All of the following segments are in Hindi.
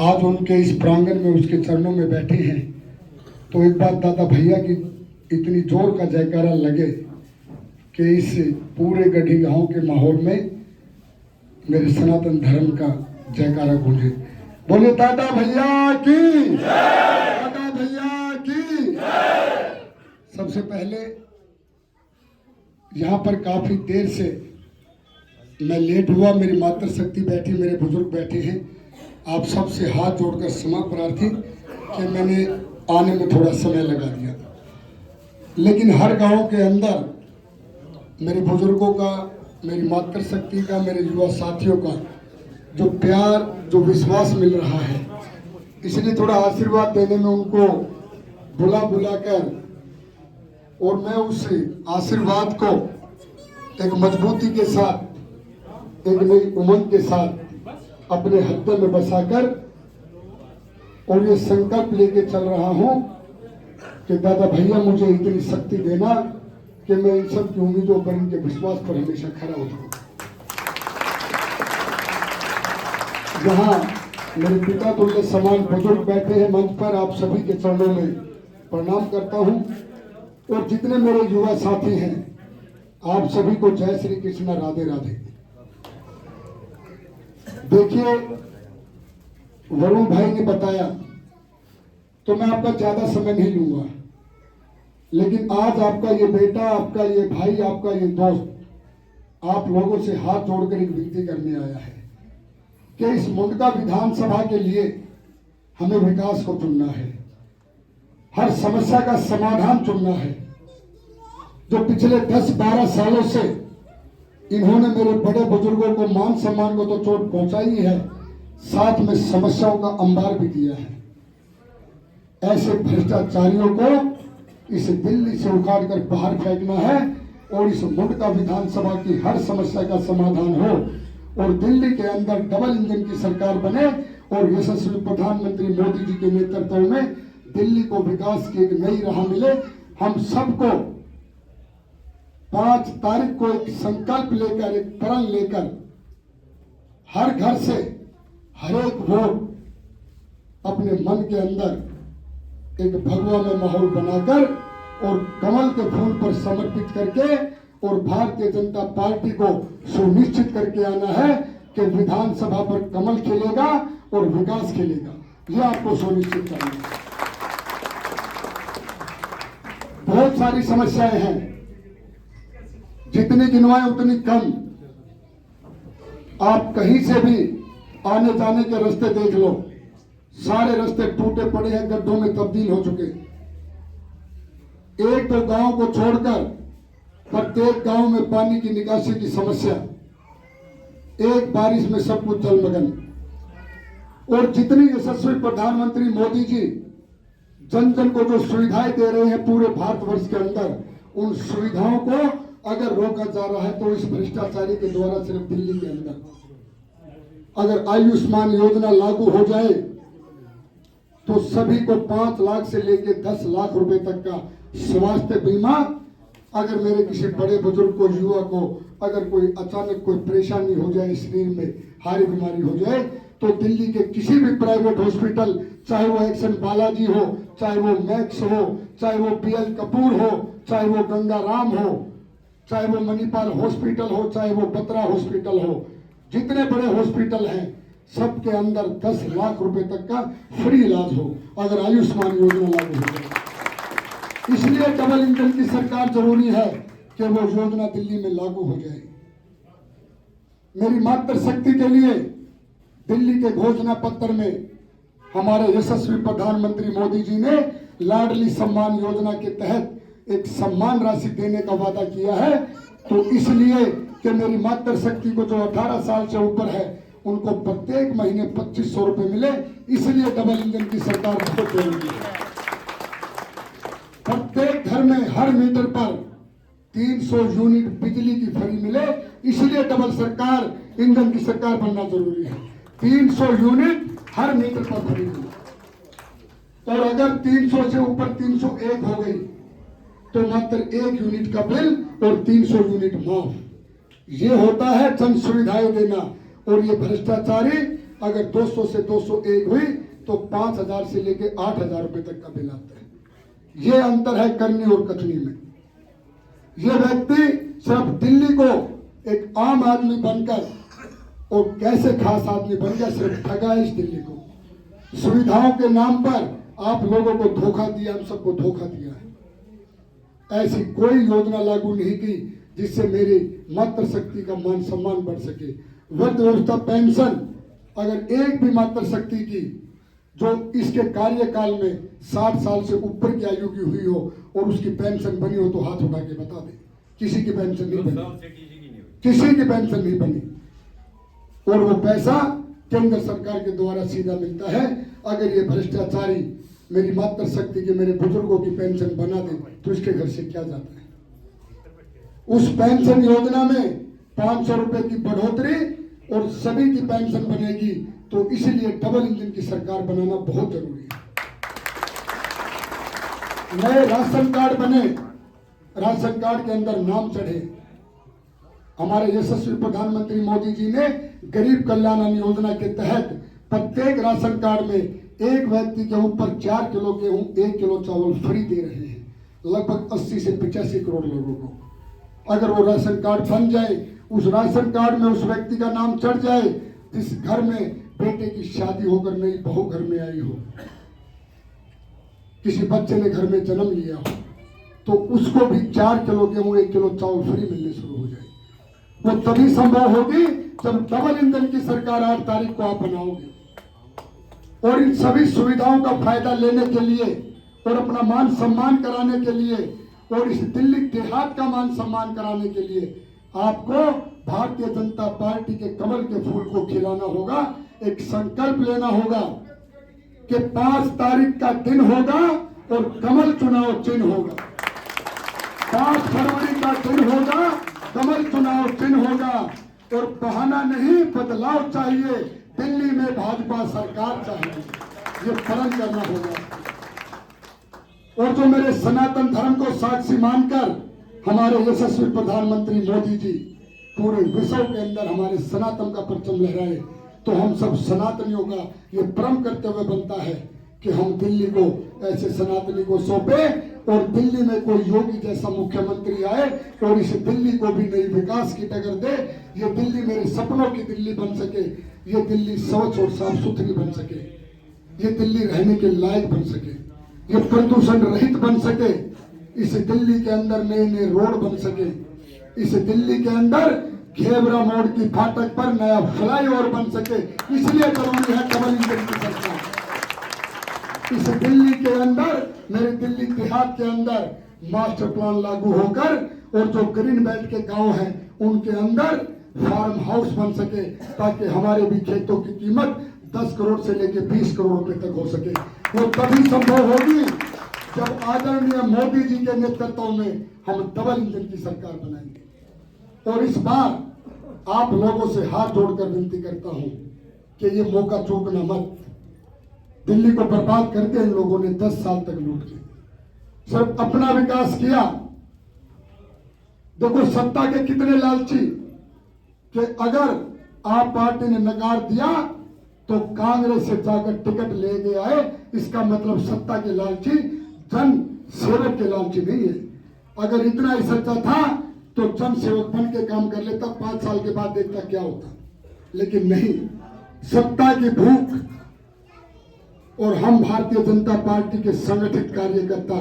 आज उनके इस प्रांगण में उसके चरणों में बैठे हैं, तो एक बात दादा भैया की इतनी जोर का जयकारा लगे कि इस पूरे गढ़ी गांव के माहौल में मेरे सनातन धर्म का जयकारा गूंजे। बोले दादा भैया की, दादा भैया की। सबसे पहले यहाँ पर काफी देर से मैं लेट हुआ, मेरी मातृशक्ति बैठी, मेरे बुजुर्ग बैठे हैं। आप सबसे हाथ जोड़कर क्षमा प्रार्थी कि मैंने आने में थोड़ा समय लगा दिया, लेकिन हर गांव के अंदर मेरे बुजुर्गों का, मेरी मातृशक्ति का, मेरे युवा साथियों का जो प्यार, जो विश्वास मिल रहा है, इसलिए थोड़ा आशीर्वाद देने में उनको बुला कर, और मैं उस आशीर्वाद को एक मजबूती के साथ, एक नई उमंग के साथ अपने हृदय में बसाकर और ये संकल्प लेके चल रहा हूं कि दादा भैया मुझे इतनी शक्ति देना कि मैं इन सब की उम्मीदों पर, इनके विश्वास पर हमेशा खड़ा उतरूं। जहां मेरे पिता तुल्य समान बुजुर्ग बैठे हैं मंच पर, आप सभी के चरणों में प्रणाम करता हूं, और जितने मेरे युवा साथी हैं आप सभी को जय श्री कृष्ण, राधे राधे। देखिए, वरुण भाई ने बताया तो मैं आपका ज्यादा समय नहीं लूंगा, लेकिन आज आपका ये बेटा, आपका ये भाई, आपका ये दोस्त आप लोगों से हाथ जोड़कर एक विनती करने आया है कि इस मुंडका विधानसभा के लिए हमें विकास को चुनना है, हर समस्या का समाधान चुनना है। जो पिछले 10-12 सालों से इन्होंने मेरे बड़े बुजुर्गों को, मान सम्मान को तो चोट पहुंचाई है, साथ में समस्याओं का अंबार भी किया है। ऐसे भ्रष्टाचारियों को इस दिल्ली से उखाड़ कर बाहर फेंकना है और इस मुंडका विधानसभा की हर समस्या का समाधान हो, और दिल्ली के अंदर डबल इंजन की सरकार बने और यशस्वी प्रधानमंत्री मोदी जी के नेतृत्व में दिल्ली को विकास की एक नई राह मिले। हम सबको 5 तारीख को एक संकल्प लेकर, एक प्रण लेकर, हर घर से हर एक वोट अपने मन के अंदर एक भगवा में माहौल बनाकर और कमल के फूल पर समर्पित करके और भारतीय जनता पार्टी को सुनिश्चित करके आना है कि विधानसभा पर कमल खिलेगा और विकास खिलेगा। यह आपको सुनिश्चित करना है। बहुत सारी समस्याएं हैं, जितनी गिनवाएं उतनी कम। आप कहीं से भी आने जाने के रास्ते देख लो, सारे रास्ते टूटे पड़े हैं, गड्ढों में तब्दील हो चुके। एक तो गांव को छोड़कर प्रत्येक गांव में पानी की निकासी की समस्या, एक बारिश में सब कुछ जलमग्न। और जितनी यशस्वी प्रधानमंत्री मोदी जी जन जन को जो सुविधाएं दे रहे हैं पूरे भारतवर्ष के अंदर, उन सुविधाओं को अगर रोका जा रहा है तो इस भ्रष्टाचारी के द्वारा सिर्फ दिल्ली के अंदर। अगर आयुष्मान योजना लागू हो जाए तो सभी को 5 लाख से लेकर 10 लाख रुपए तक का स्वास्थ्य बीमा, अगर मेरे किसी बड़े बुजुर्ग को, युवा को अगर कोई अचानक कोई परेशानी हो जाए, शरीर में हारी बीमारी हो जाए, तो दिल्ली के किसी भी प्राइवेट हॉस्पिटल, चाहे वो एक्शन बालाजी हो, चाहे वो मैक्स हो, चाहे वो BL कपूर हो, चाहे वो गंगाराम हो, चाहे वो मणिपाल हॉस्पिटल हो, चाहे वो बत्रा हॉस्पिटल हो, जितने बड़े हॉस्पिटल हैं सबके अंदर 10 लाख रुपए तक का फ्री इलाज हो अगर आयुष्मान योजना लागू हो जाए। इसलिए डबल इंजन की सरकार जरूरी है कि वो योजना दिल्ली में लागू हो जाए। मेरी मातृशक्ति के लिए दिल्ली के घोषणा पत्र में हमारे यशस्वी प्रधानमंत्री मोदी जी ने लाडली सम्मान योजना के तहत एक सम्मान राशि देने का वादा किया है। तो इसलिए कि मेरी मातृशक्ति को जो 18 साल से ऊपर है उनको प्रत्येक महीने 2500 रुपए मिले, इसलिए डबल इंजन की सरकार बहुत जरूरी है। प्रत्येक घर में हर मीटर पर 300 यूनिट बिजली की फ्री मिले, इसलिए डबल सरकार इंजन की सरकार बनना जरूरी है। 300 यूनिट हर मीटर पर फ्री मिले, और अगर 300 से ऊपर 301 हो गई तो मात्र 1 यूनिट का बिल और 300 यूनिट माफ। ये होता है जन सुविधाएं देना। और ये भ्रष्टाचारी अगर 200 से 201 हुई तो 5,000 से लेके 8,000 रुपए तक का बिल आता है। ये अंतर है करनी और कथनी में। ये व्यक्ति सिर्फ दिल्ली को एक आम आदमी बनकर और कैसे खास आदमी बन गया, सिर्फ ठगा इस दिल्ली को। सुविधाओं के नाम पर आप लोगों को धोखा दिया, हम सबको धोखा दिया है। ऐसी कोई योजना लागू नहीं की जिससे मेरी मातृशक्ति का मान सम्मान बढ़ सके। वृद्धावस्था पेंशन अगर एक भी मातृशक्ति की जो इसके कार्यकाल में 60 साल से ऊपर की आयु की हुई हो और उसकी पेंशन बनी हो तो हाथ उठा के बता दे। किसी की पेंशन नहीं बनी, किसी की पेंशन नहीं बनी। और वो पैसा केंद्र सरकार के द्वारा सीधा मिलता है। अगर ये भ्रष्टाचारी मेरी मातृशक्ति के मेरे बुजुर्गों की पेंशन बना दे तो इसके घर से क्या जाता है? उस पेंशन योजना में 500 रुपए की बढ़ोतरी और सभी की पेंशन बनेगी। तो इसीलिए डबल इंजन की सरकार बनाना बहुत जरूरी है। नए राशन कार्ड बने, राशन कार्ड के अंदर नाम चढ़े। हमारे यशस्वी प्रधानमंत्री मोदी जी ने गरीब कल्याण अन्न योजना के तहत प्रत्येक राशन कार्ड में एक व्यक्ति के ऊपर 4 किलो गेहूं 1 किलो चावल फ्री दे रहे हैं, लगभग 80 से 85 करोड़ लोगों को। अगर वो राशन कार्ड बन जाए, उस राशन कार्ड में उस व्यक्ति का नाम चढ़ जाए जिस घर में बेटे की शादी होकर नई बहू घर में आई हो, किसी बच्चे ने घर में जन्म लिया हो, तो उसको भी 4 किलो गेहूं 1 किलो चावल फ्री मिलने शुरू हो जाए। वो तभी संभव होगी जब डबल इंजन की सरकार 8 तारीख को आप बनाओगे। और इन सभी सुविधाओं का फायदा लेने के लिए और अपना मान सम्मान कराने के लिए और इस दिल्ली देहात का मान सम्मान कराने के लिए आपको भारतीय जनता पार्टी के कमल के फूल को खिलाना होगा। एक संकल्प लेना होगा कि 5 तारीख का दिन होगा और कमल चुनाव चिन्ह होगा। 5 फरवरी का दिन होगा, कमल चुनाव चिन्ह होगा। और बहाना नहीं, बदलाव चाहिए। दिल्ली में भाजपा सरकार चाहिए, ये प्रण करना होगा। और जो मेरे सनातन धर्म को साक्षी मानकर हमारे यशस्वी प्रधानमंत्री मोदी जी पूरे विश्व के अंदर हमारे सनातन का परचम लहराए, तो हम सब सनातनियों का ये प्रण करते हुए बनता है कि हम दिल्ली को ऐसे सनातनी को सौंपे और दिल्ली में कोई योगी जैसा मुख्यमंत्री आए और इस दिल्ली को भी नई विकास की टक्कर दे। ये दिल्ली मेरे सपनों की दिल्ली बन सके, ये दिल्ली स्वच्छ और साफ सुथरी बन सके, ये दिल्ली रहने के लायक बन सके, ये प्रदूषण रहित बन सके, इस दिल्ली के अंदर नए नए रोड बन सके, इस दिल्ली के अंदर घेवरा मोड़ की फाटक पर नया फ्लाईओवर बन सके। इसलिए जरूरी है डबल इंजन की सरकार। इस दिल्ली के अंदर, मेरे दिल्ली देहात के अंदर मास्टर प्लान लागू होकर और जो ग्रीन बेल्ट के गांव हैं उनके अंदर फार्म हाउस बन सके, ताकि हमारे भी खेतों की कीमत 10 करोड़ से लेकर 20 करोड़ रुपए तक हो सके। वो तभी संभव होगी जब आदरणीय मोदी जी के नेतृत्व में हम डबल इंजन की सरकार बनाएंगे। और इस बार आप लोगों से हाथ जोड़कर विनती करता हूं कि ये मौका चूकना मत। दिल्ली को बर्बाद करके इन लोगों ने 10 साल तक लूट के सिर्फ अपना विकास किया। देखो सत्ता के कितने लालची कि अगर आप पार्टी ने नकार दिया तो कांग्रेस से जाकर टिकट ले गए आए। इसका मतलब सत्ता के लालची जन सेवक के लालची नहीं है। अगर इतना ही सच्चा था तो जन सेवक बन के काम कर लेता, 5 साल के बाद देखता क्या होता। लेकिन नहीं, सत्ता की भूख। और हम भारतीय जनता पार्टी के संगठित कार्यकर्ता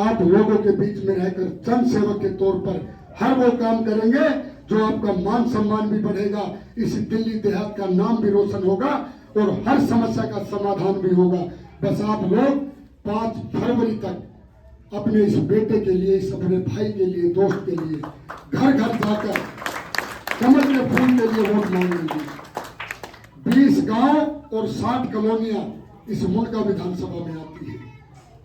आप लोगों के बीच में रहकर जन सेवक के तौर पर हर वो काम करेंगे जो आपका मान सम्मान भी बढ़ेगा, इस दिल्ली देहात का नाम भी रोशन होगा और हर समस्या का समाधान भी होगा। बस आप लोग 5 फरवरी तक अपने इस बेटे के लिए, इस अपने भाई के लिए, दोस्त के लिए घर घर जाकर कमल के फूल के लिए वोट मांग लीजिए। 20 गांव और 60 कॉलोनियां इस मुंडका विधानसभा में आती है।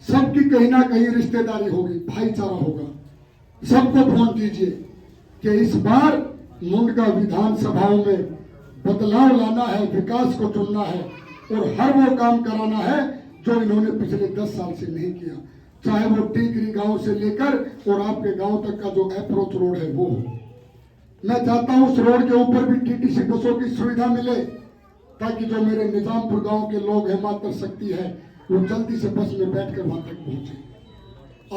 सबकी कहीं ना कहीं रिश्तेदारी होगी, भाईचारा होगा। सबको फोन कीजिए कि इस बार मुंडका विधानसभाओं में बदलाव लाना है, विकास को चुनना है और हर वो काम कराना है जो इन्होंने पिछले 10 साल से नहीं किया। चाहे वो टीकरी गांव से लेकर और आपके गांव तक का जो अप्रोच रोड है वो हो। मैं चाहता हूं उस रोड के ऊपर भी टीटीसी बसों की सुविधा मिले। ताकि जो मेरे निजामपुर गांव के लोग हैं, मातृ शक्ति है, वो जल्दी से बस में बैठकर वहां तक पहुंचे,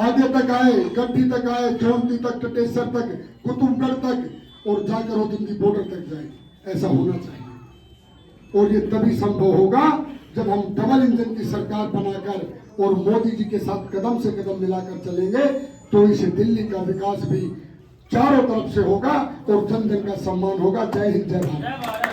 आगे तक आए, गड्डी तक आए, चौंती तक, टटेसर तक, कुतुबगढ़ तक और जाकर ओदुंदी बॉर्डर तक जाए। ऐसा होना चाहिए और ये तभी संभव होगा जब हम डबल इंजन की सरकार बनाकर और मोदी जी के साथ कदम से कदम मिलाकर चलेंगे, तो इस दिल्ली का विकास भी चारों तरफ से होगा और जन जन का सम्मान होगा। जय हिंद, जय भारत।